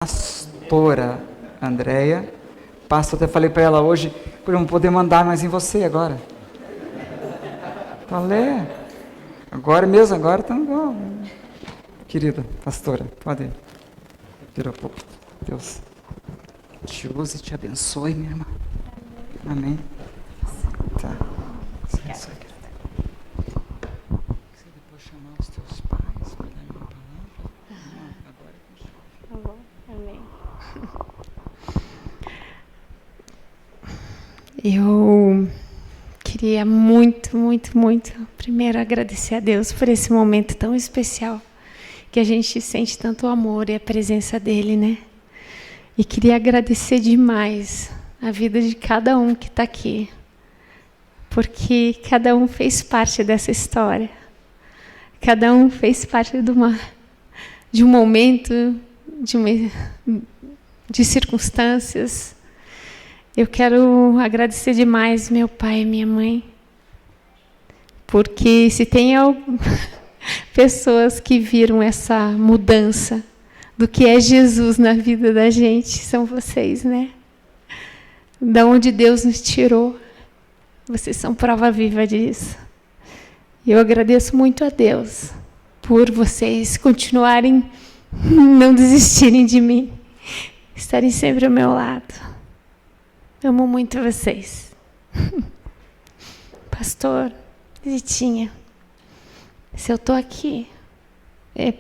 pastora Andréia. Pastor, até falei para ela hoje, eu não vou poder mandar mais em você agora. Falei, agora mesmo, agora tá bom. Querida pastora, pode ir. Virou pouco. Deus te use e te abençoe, minha irmã. Amém. Tá. Você depois chamar os teus pais para dar uma palavra? Agora Tá bom, amém. Eu queria muito primeiro agradecer a Deus por esse momento tão especial, que a gente sente tanto amor e a presença dele, né? E queria agradecer demais a vida de cada um que está aqui, porque cada um fez parte dessa história. Cada um fez parte de um momento, de circunstâncias. Eu quero agradecer demais meu pai e minha mãe, porque se tem pessoas que viram essa mudança do que é Jesus na vida da gente, são vocês, né? Da onde Deus nos tirou. Vocês são prova viva disso. Eu agradeço muito a Deus por vocês continuarem, não desistirem de mim, estarem sempre ao meu lado. Amo muito vocês. Pastor, Zitinha, se eu estou aqui, é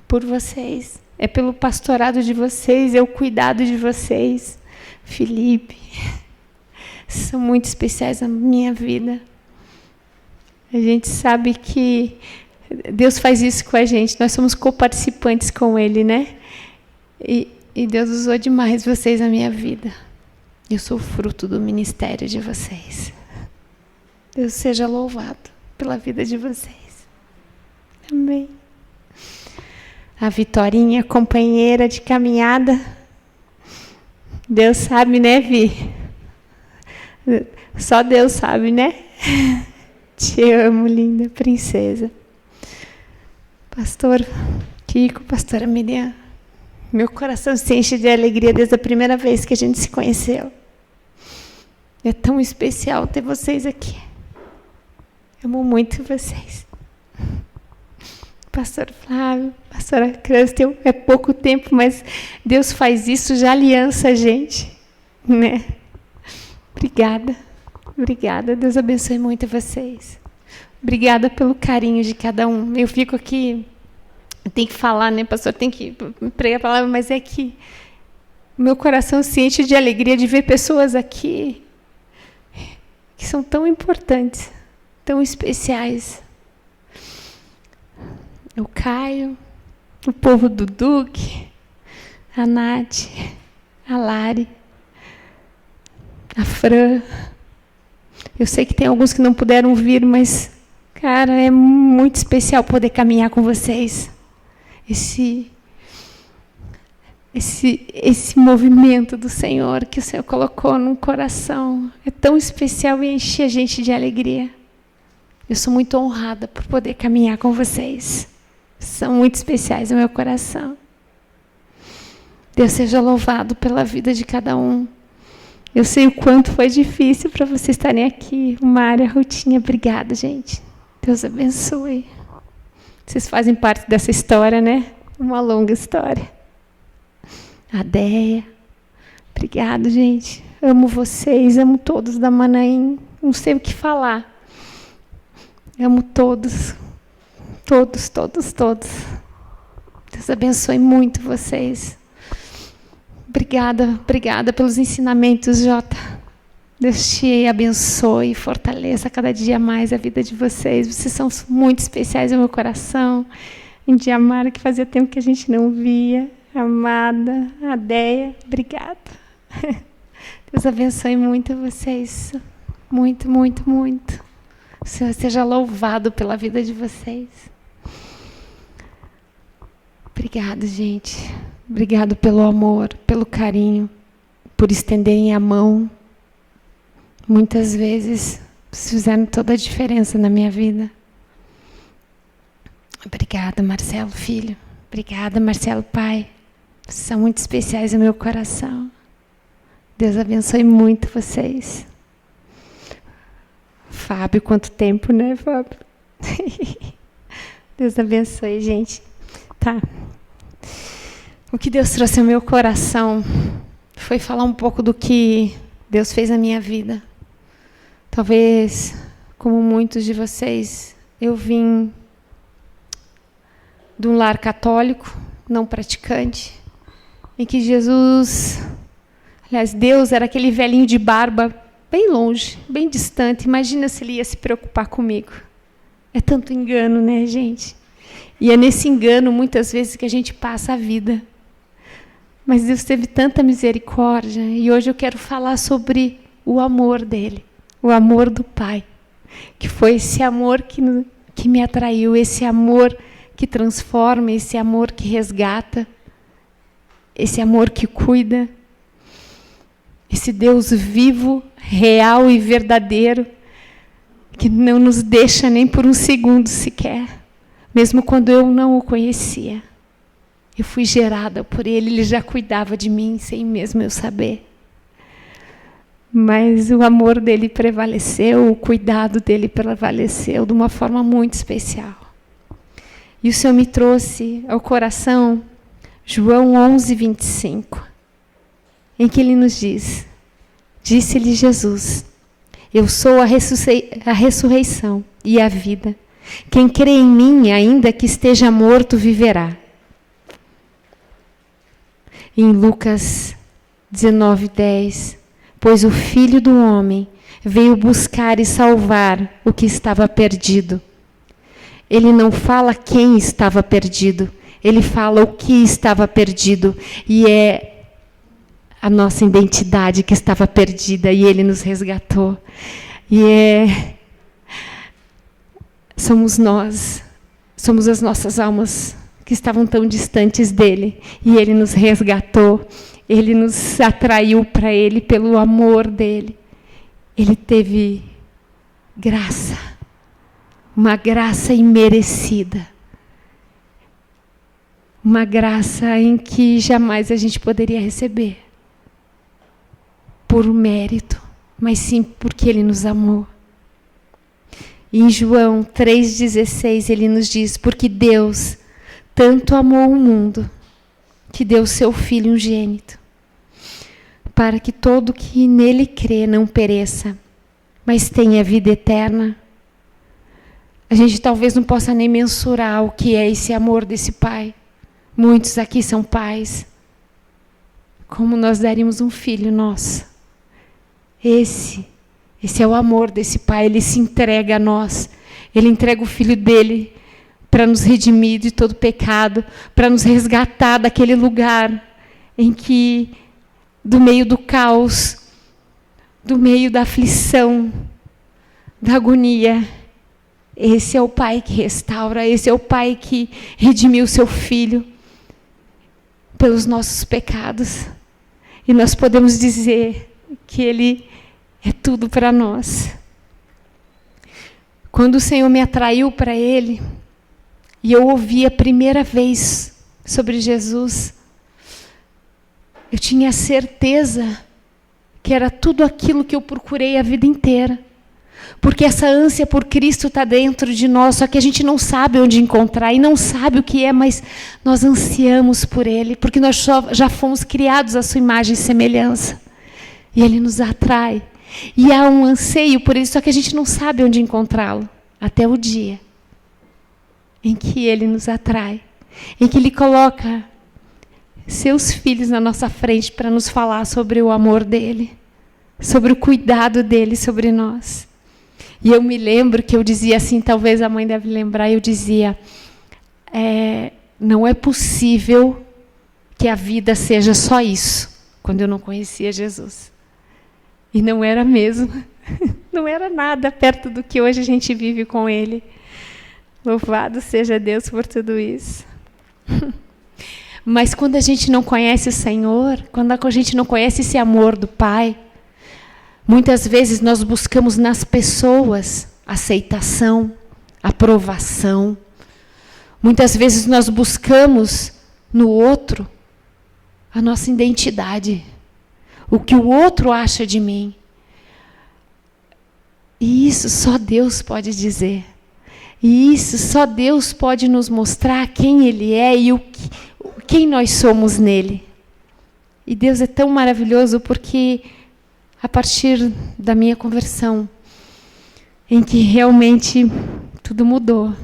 por vocês, é pelo pastorado de vocês, é o cuidado de vocês. Felipe, são muito especiais na minha vida. A gente sabe que Deus faz isso com a gente, nós somos coparticipantes com Ele, né? E Deus usou demais vocês na minha vida. Eu sou fruto do ministério de vocês. Deus seja louvado pela vida de vocês. Amém. A Vitorinha, companheira de caminhada. Deus sabe, né, Vi? Só Deus sabe, né? Te amo, linda princesa. Pastor Kiko, pastora Miriam, meu coração se enche de alegria desde a primeira vez que a gente se conheceu. É tão especial ter vocês aqui. Amo muito vocês. Pastor Flávio, pastora Crystal, é pouco tempo, mas Deus faz isso, já aliança a gente, né? Obrigada. Obrigada, Deus abençoe muito vocês. Obrigada pelo carinho de cada um. Eu fico aqui, tem que falar, né, pastor? Tem que pregar a palavra, mas é que meu coração se enche de alegria de ver pessoas aqui que são tão importantes, tão especiais. O Caio, o povo do Duque, a Nath, a Lari, a Fran. Eu sei que tem alguns que não puderam vir, mas, cara, é muito especial poder caminhar com vocês. Esse movimento do Senhor que o Senhor colocou no coração é tão especial e enche a gente de alegria. Eu sou muito honrada por poder caminhar com vocês. São muito especiais no meu coração. Deus seja louvado pela vida de cada um. Eu sei o quanto foi difícil para vocês estarem aqui. Mária, Rutinha, obrigada, gente. Deus abençoe. Vocês fazem parte dessa história, né? Uma longa história. A Deia, obrigado, gente. Amo vocês, amo todos da Manaim. Não sei o que falar. Amo todos. Todos. Deus abençoe muito vocês. Obrigada pelos ensinamentos, Jota. Deus te abençoe e fortaleça cada dia mais a vida de vocês. Vocês são muito especiais no meu coração. Indiamara, que fazia tempo que a gente não via. Amada, a Deia, obrigada. Deus abençoe muito vocês. Muito. O Senhor seja louvado pela vida de vocês. Obrigado, gente. Obrigado pelo amor, pelo carinho, por estenderem a mão. Muitas vezes fizeram toda a diferença na minha vida. Obrigada, Marcelo, filho. Obrigada, Marcelo, pai. são muito especiais no meu coração. Deus abençoe muito vocês. Fábio, quanto tempo, né, Fábio? Deus abençoe, gente. Tá. O que Deus trouxe ao meu coração foi falar um pouco do que Deus fez na minha vida. Talvez, como muitos de vocês, eu vim de um lar católico, não praticante, em que Jesus, aliás, Deus era aquele velhinho de barba, bem longe, bem distante. Imagina se ele ia se preocupar comigo. É tanto engano, né, gente? E é nesse engano, muitas vezes, que a gente passa a vida. Mas Deus teve tanta misericórdia, e hoje eu quero falar sobre o amor dele, o amor do Pai, que foi esse amor que me atraiu, esse amor que transforma, esse amor que resgata, esse amor que cuida, esse Deus vivo, real e verdadeiro, que não nos deixa nem por um segundo sequer, mesmo quando eu não o conhecia. Eu fui gerada por ele já cuidava de mim, sem mesmo eu saber. Mas o amor dele prevaleceu, o cuidado dele prevaleceu de uma forma muito especial. E o Senhor me trouxe ao coração João 11, 25, em que ele nos diz, disse-lhe Jesus, eu sou a ressurreição e a vida. Quem crê em mim, ainda que esteja morto, viverá. Em Lucas 19, 10, pois o Filho do Homem veio buscar e salvar o que estava perdido. Ele não fala quem estava perdido, ele fala o que estava perdido, e é a nossa identidade que estava perdida, e ele nos resgatou. E somos nós, somos as nossas almas que estavam tão distantes dele, e ele nos resgatou, ele nos atraiu para ele pelo amor dele. Ele teve graça, uma graça imerecida, uma graça em que jamais a gente poderia receber, por mérito, mas sim porque ele nos amou. E em João 3,16 ele nos diz, porque Deus tanto amou o mundo, que deu seu Filho unigênito, para que todo que nele crê não pereça, mas tenha vida eterna. A gente talvez não possa nem mensurar o que é esse amor desse Pai. Muitos aqui são pais. Como nós daríamos um filho nosso? Esse é o amor desse Pai. Ele se entrega a nós. Ele entrega o Filho dele para nos redimir de todo pecado, para nos resgatar daquele lugar em que, do meio do caos, do meio da aflição, da agonia, esse é o Pai que restaura, esse é o Pai que redimiu o seu Filho pelos nossos pecados. E nós podemos dizer que ele é tudo para nós. Quando o Senhor me atraiu para ele, e eu ouvi a primeira vez sobre Jesus, eu tinha certeza que era tudo aquilo que eu procurei a vida inteira. Porque essa ânsia por Cristo está dentro de nós, só que a gente não sabe onde encontrar e não sabe o que é, mas nós ansiamos por Ele, porque nós já fomos criados à sua imagem e semelhança. E Ele nos atrai. E há um anseio por Ele, só que a gente não sabe onde encontrá-lo, até o dia em que Ele nos atrai, em que Ele coloca seus filhos na nossa frente para nos falar sobre o amor dEle, sobre o cuidado dEle sobre nós. E eu me lembro que eu dizia assim, talvez a mãe deve lembrar, eu dizia, não é possível que a vida seja só isso, quando eu não conhecia Jesus. E não era mesmo, não era nada perto do que hoje a gente vive com Ele. Louvado seja Deus por tudo isso. Mas quando a gente não conhece o Senhor, quando a gente não conhece esse amor do Pai, muitas vezes nós buscamos nas pessoas aceitação, aprovação. Muitas vezes nós buscamos no outro a nossa identidade, o que o outro acha de mim. E isso só Deus pode dizer. E isso só Deus pode nos mostrar quem Ele é e quem nós somos nele. E Deus é tão maravilhoso porque, a partir da minha conversão, em que realmente tudo mudou,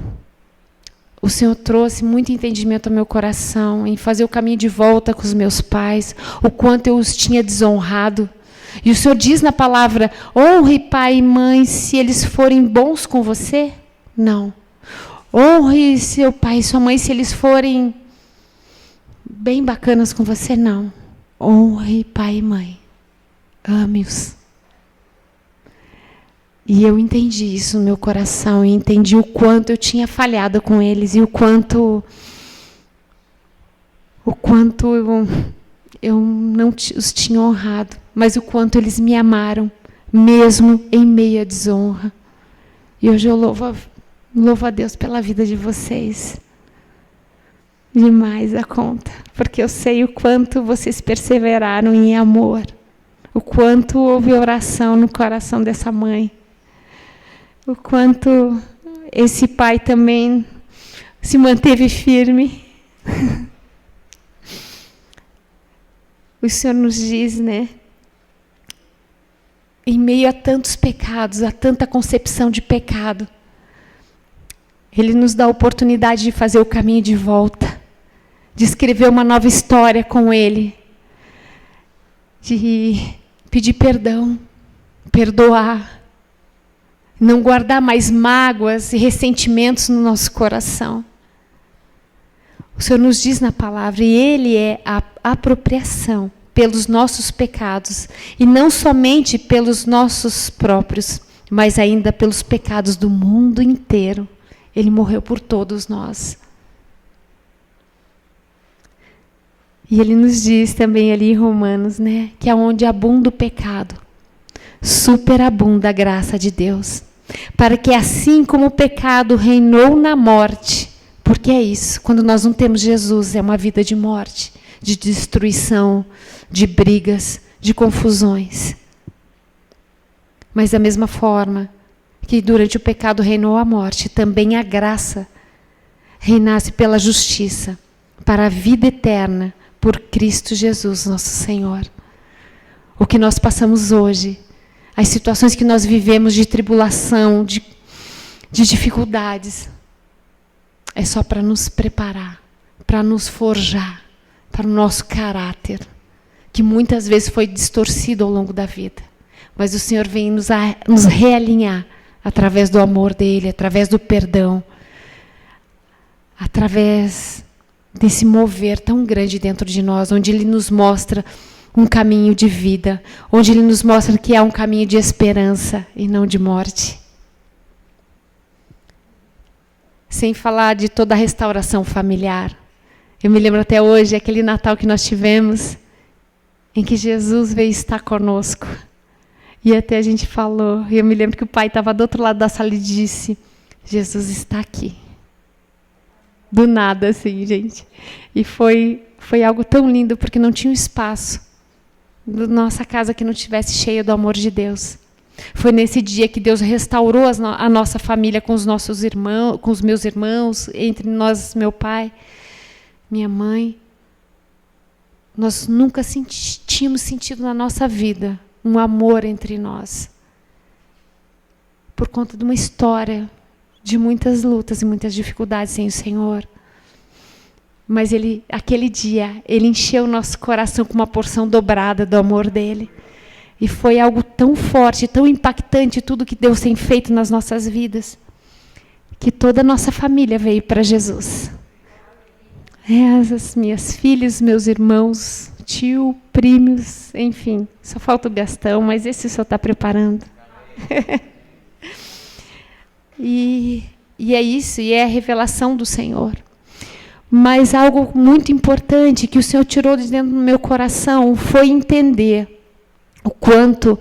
o Senhor trouxe muito entendimento ao meu coração, em fazer o caminho de volta com os meus pais, o quanto eu os tinha desonrado. E o Senhor diz na palavra: honre pai e mãe se eles forem bons com você? Não. Honre seu pai e sua mãe se eles forem bem bacanas com você? Não. Honre pai e mãe. Ame-os. E eu entendi isso no meu coração, e entendi o quanto eu tinha falhado com eles, e o quanto eu não os tinha honrado, mas o quanto eles me amaram, mesmo em meio à desonra. E hoje eu louvo a Deus pela vida de vocês. Demais a conta, porque eu sei o quanto vocês perseveraram em amor, o quanto houve oração no coração dessa mãe, o quanto esse pai também se manteve firme. O Senhor nos diz, né? Em meio a tantos pecados, a tanta concepção de pecado, Ele nos dá a oportunidade de fazer o caminho de volta, de escrever uma nova história com Ele, de pedir perdão, perdoar, não guardar mais mágoas e ressentimentos no nosso coração. O Senhor nos diz na palavra, e Ele é a apropriação pelos nossos pecados, e não somente pelos nossos próprios, mas ainda pelos pecados do mundo inteiro. Ele morreu por todos nós. E Ele nos diz também ali em Romanos, né, que aonde abunda o pecado, superabunda a graça de Deus. Para que assim como o pecado reinou na morte, porque é isso, quando nós não temos Jesus, é uma vida de morte, de destruição, de brigas, de confusões. Mas da mesma forma que durante o pecado reinou a morte, também a graça reinasse pela justiça, para a vida eterna, por Cristo Jesus, nosso Senhor. O que nós passamos hoje, as situações que nós vivemos de tribulação, de dificuldades, é só para nos preparar, para nos forjar, para o nosso caráter, que muitas vezes foi distorcido ao longo da vida. Mas o Senhor vem nos realinhar através do amor dEle, através do perdão, através desse mover tão grande dentro de nós, onde Ele nos mostra um caminho de vida, onde Ele nos mostra que há um caminho de esperança e não de morte. Sem falar de toda a restauração familiar. Eu me lembro até hoje, aquele Natal que nós tivemos, em que Jesus veio estar conosco. E até a gente falou, e eu me lembro que o pai estava do outro lado da sala e disse, Jesus está aqui. Do nada, assim, gente. E foi algo tão lindo, porque não tinha um espaço da nossa casa que não estivesse cheio do amor de Deus. Foi nesse dia que Deus restaurou a nossa família com os nossos irmãos, com os meus irmãos, entre nós, meu pai, minha mãe. Nós nunca tínhamos sentido na nossa vida um amor entre nós. Por conta de uma história de muitas lutas e muitas dificuldades sem o Senhor. Mas aquele dia, Ele encheu o nosso coração com uma porção dobrada do amor dEle. E foi algo tão forte, tão impactante, tudo que Deus tem feito nas nossas vidas, que toda a nossa família veio para Jesus. As minhas filhas, meus irmãos, tio, primos, enfim, só falta o Gastão, mas esse só está preparando. E é isso, e é a revelação do Senhor. Mas algo muito importante que o Senhor tirou de dentro do meu coração foi entender o quanto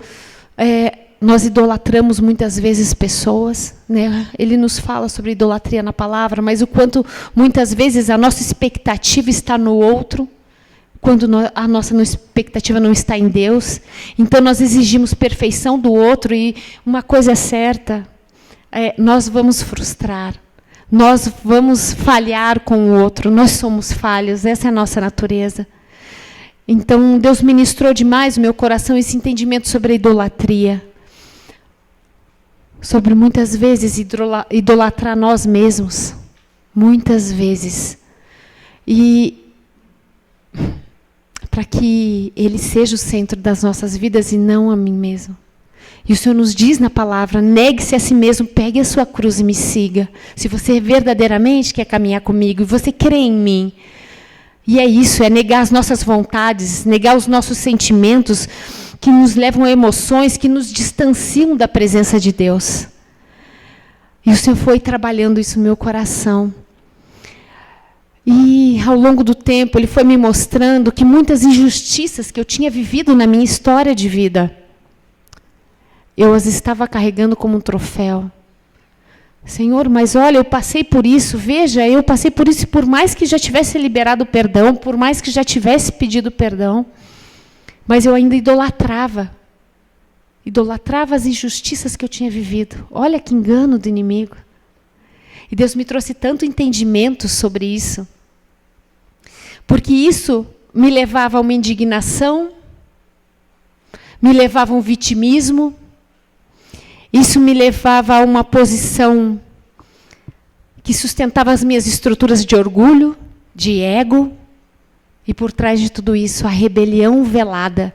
nós idolatramos muitas vezes pessoas, né? Ele nos fala sobre idolatria na palavra, mas o quanto muitas vezes a nossa expectativa está no outro, quando a nossa expectativa não está em Deus. Então, nós exigimos perfeição do outro, e uma coisa é certa, nós vamos frustrar, nós vamos falhar com o outro, nós somos falhos, essa é a nossa natureza. Então, Deus ministrou demais no meu coração esse entendimento sobre a idolatria, sobre muitas vezes idolatrar nós mesmos, muitas vezes, e para que Ele seja o centro das nossas vidas e não a mim mesmo. E o Senhor nos diz na palavra: negue-se a si mesmo, pegue a sua cruz e me siga. Se você verdadeiramente quer caminhar comigo e você crê em mim. E é isso, é negar as nossas vontades, negar os nossos sentimentos que nos levam a emoções que nos distanciam da presença de Deus. E o Senhor foi trabalhando isso no meu coração. E ao longo do tempo Ele foi me mostrando que muitas injustiças que eu tinha vivido na minha história de vida, eu as estava carregando como um troféu. Senhor, mas olha, eu passei por isso, veja, eu passei por isso, por mais que já tivesse liberado perdão, por mais que já tivesse pedido perdão, mas eu ainda idolatrava as injustiças que eu tinha vivido. Olha que engano do inimigo. E Deus me trouxe tanto entendimento sobre isso, porque isso me levava a uma indignação, me levava a um vitimismo, isso me levava a uma posição que sustentava as minhas estruturas de orgulho, de ego, e por trás de tudo isso, a rebelião velada,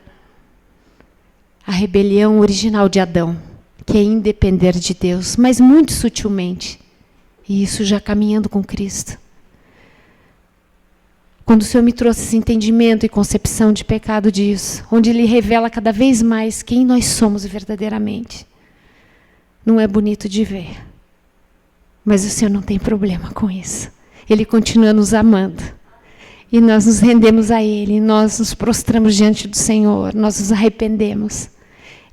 a rebelião original de Adão, que é independer de Deus, mas muito sutilmente, e isso já caminhando com Cristo. Quando o Senhor me trouxe esse entendimento e concepção de pecado disso, onde Ele revela cada vez mais quem nós somos verdadeiramente, não é bonito de ver, mas o Senhor não tem problema com isso. Ele continua nos amando. E nós nos rendemos a Ele, nós nos prostramos diante do Senhor, nós nos arrependemos.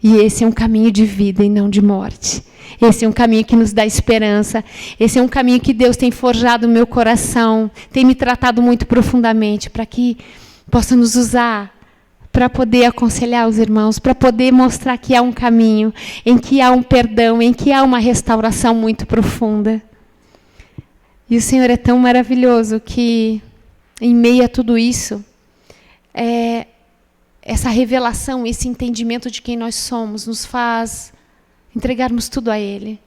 E esse é um caminho de vida e não de morte. Esse é um caminho que nos dá esperança. Esse é um caminho que Deus tem forjado no meu coração, tem me tratado muito profundamente, para que possa nos usar para poder aconselhar os irmãos, para poder mostrar que há um caminho, em que há um perdão, em que há uma restauração muito profunda. E o Senhor é tão maravilhoso que, em meio a tudo isso, essa revelação, esse entendimento de quem nós somos, nos faz entregarmos tudo a Ele,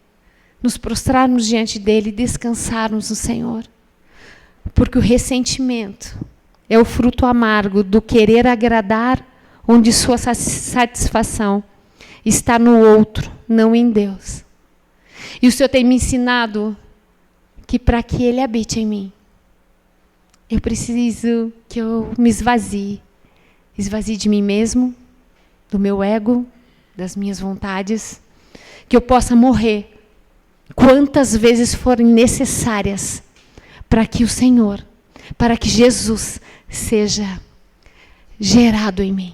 nos prostrarmos diante dEle e descansarmos no Senhor. Porque o ressentimento é o fruto amargo do querer agradar, onde sua satisfação está no outro, não em Deus. E o Senhor tem me ensinado que para que Ele habite em mim, eu preciso que eu me esvazie de mim mesmo, do meu ego, das minhas vontades, que eu possa morrer quantas vezes forem necessárias para que o Senhor, para que Jesus seja gerado em mim.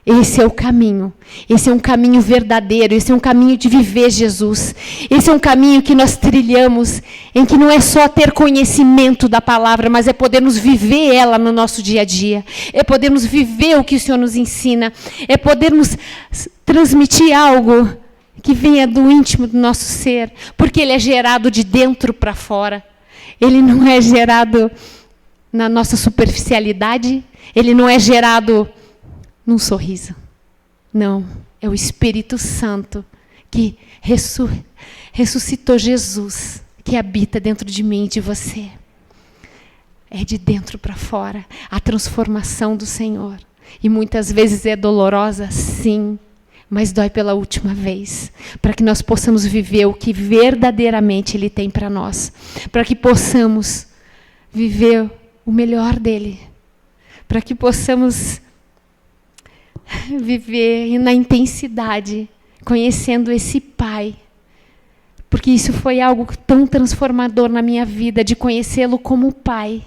Esse é o caminho. Esse é um caminho verdadeiro. Esse é um caminho de viver Jesus. Esse é um caminho que nós trilhamos, em que não é só ter conhecimento da palavra, mas é podermos viver ela no nosso dia a dia. É podermos viver o que o Senhor nos ensina. É podermos transmitir algo que venha do íntimo do nosso ser, porque Ele é gerado de dentro para fora. Ele não é gerado na nossa superficialidade, Ele não é gerado num sorriso. Não, é o Espírito Santo que ressuscitou Jesus, que habita dentro de mim e de você. É de dentro para fora, a transformação do Senhor. E muitas vezes é dolorosa, sim, mas dói pela última vez, para que nós possamos viver o que verdadeiramente Ele tem para nós, para que possamos viver o melhor dEle, para que possamos viver na intensidade, conhecendo esse Pai, porque isso foi algo tão transformador na minha vida, de conhecê-lo como Pai,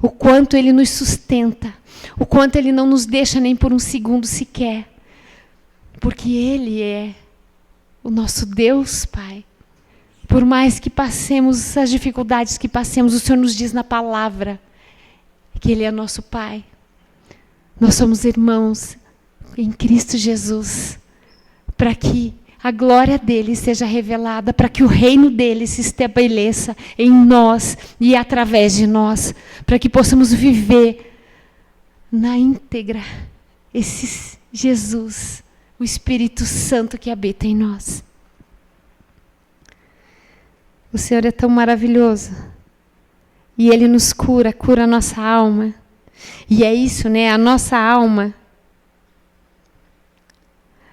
o quanto Ele nos sustenta, o quanto Ele não nos deixa nem por um segundo sequer, porque Ele é o nosso Deus Pai. Por mais que passemos as dificuldades que passemos, o Senhor nos diz na palavra que Ele é nosso Pai. Nós somos irmãos em Cristo Jesus, para que a glória dele seja revelada, para que o reino dele se estabeleça em nós e através de nós, para que possamos viver na íntegra esse Jesus, o Espírito Santo que habita em nós. O Senhor é tão maravilhoso. E Ele nos cura, cura a nossa alma. E é isso, né? A nossa alma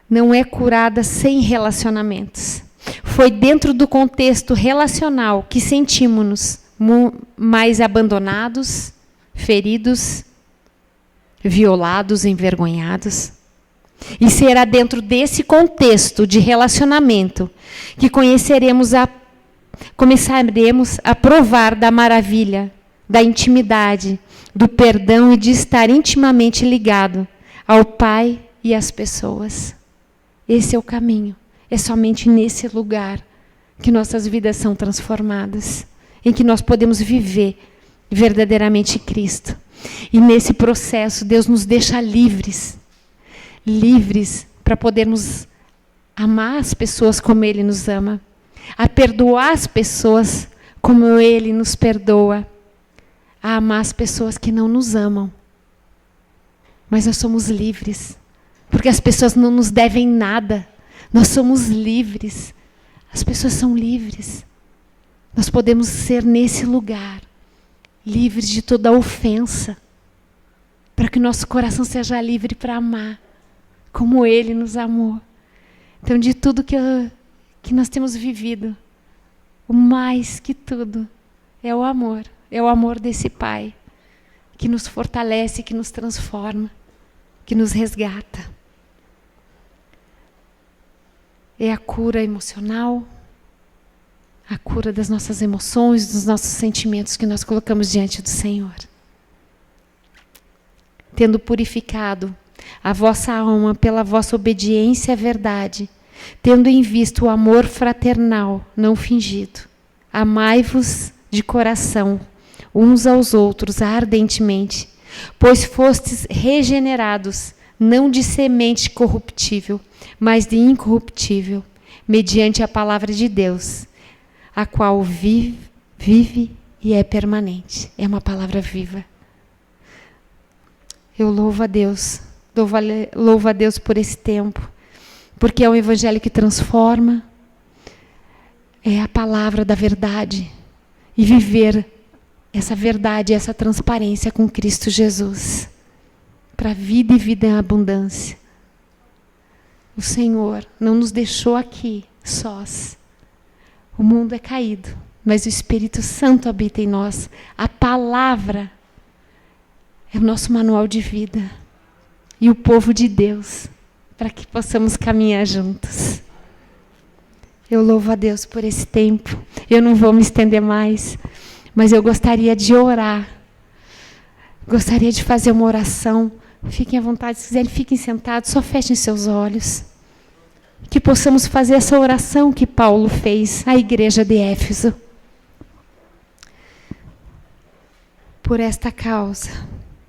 não é curada sem relacionamentos. Foi dentro do contexto relacional que sentimos-nos mais abandonados, feridos, violados, envergonhados. E será dentro desse contexto de relacionamento que começaremos a provar da maravilha, da intimidade, do perdão e de estar intimamente ligado ao Pai e às pessoas. Esse é o caminho. É somente nesse lugar que nossas vidas são transformadas, em que nós podemos viver verdadeiramente Cristo. E nesse processo, Deus nos deixa livres para podermos amar as pessoas como Ele nos ama, a perdoar as pessoas como Ele nos perdoa, a amar as pessoas que não nos amam. Mas nós somos livres, porque as pessoas não nos devem nada. Nós somos livres. As pessoas são livres. Nós podemos ser nesse lugar, livres de toda ofensa, para que o nosso coração seja livre para amar, como Ele nos amou. Então, de tudo que nós temos vivido, o mais que tudo é o amor desse Pai, que nos fortalece, que nos transforma, que nos resgata. É a cura emocional, a cura das nossas emoções, dos nossos sentimentos que nós colocamos diante do Senhor. Tendo purificado a vossa alma pela vossa obediência à verdade, tendo em vista o amor fraternal, não fingido, amai-vos de coração, uns aos outros ardentemente, pois fostes regenerados, não de semente corruptível, mas de incorruptível, mediante a palavra de Deus, a qual vive e é permanente. É uma palavra viva. Eu louvo a Deus por esse tempo, porque é um evangelho que transforma, é a palavra da verdade, e viver essa verdade, essa transparência com Cristo Jesus, para vida e vida em abundância. O Senhor não nos deixou aqui sós. O mundo é caído, mas o Espírito Santo habita em nós. A palavra é o nosso manual de vida. E o povo de Deus, para que possamos caminhar juntos. Eu louvo a Deus por esse tempo. Eu não vou me estender mais, mas eu gostaria de orar. Gostaria de fazer uma oração. Fiquem à vontade, se quiserem, fiquem sentados, só fechem seus olhos. Que possamos fazer essa oração que Paulo fez à igreja de Éfeso. Por esta causa,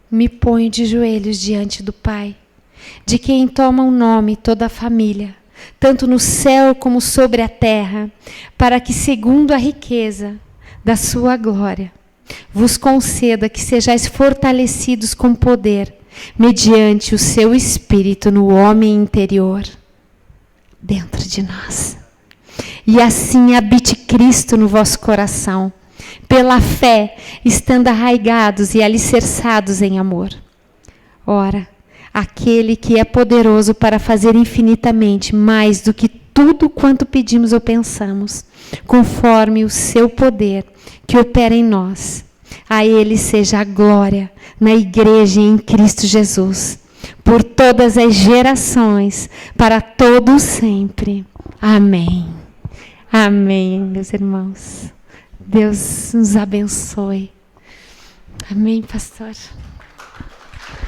me ponho de joelhos diante do Pai, de quem toma o nome toda a família, tanto no céu como sobre a terra, para que, segundo a riqueza da sua glória, vos conceda que sejais fortalecidos com poder, mediante o seu Espírito no homem interior, dentro de nós. E assim habite Cristo no vosso coração, pela fé, estando arraigados e alicerçados em amor. Ora, aquele que é poderoso para fazer infinitamente mais do que tudo quanto pedimos ou pensamos, conforme o seu poder que opera em nós. A Ele seja a glória na igreja e em Cristo Jesus, por todas as gerações, para todos sempre. Amém. Amém, meus irmãos. Deus nos abençoe. Amém, pastor.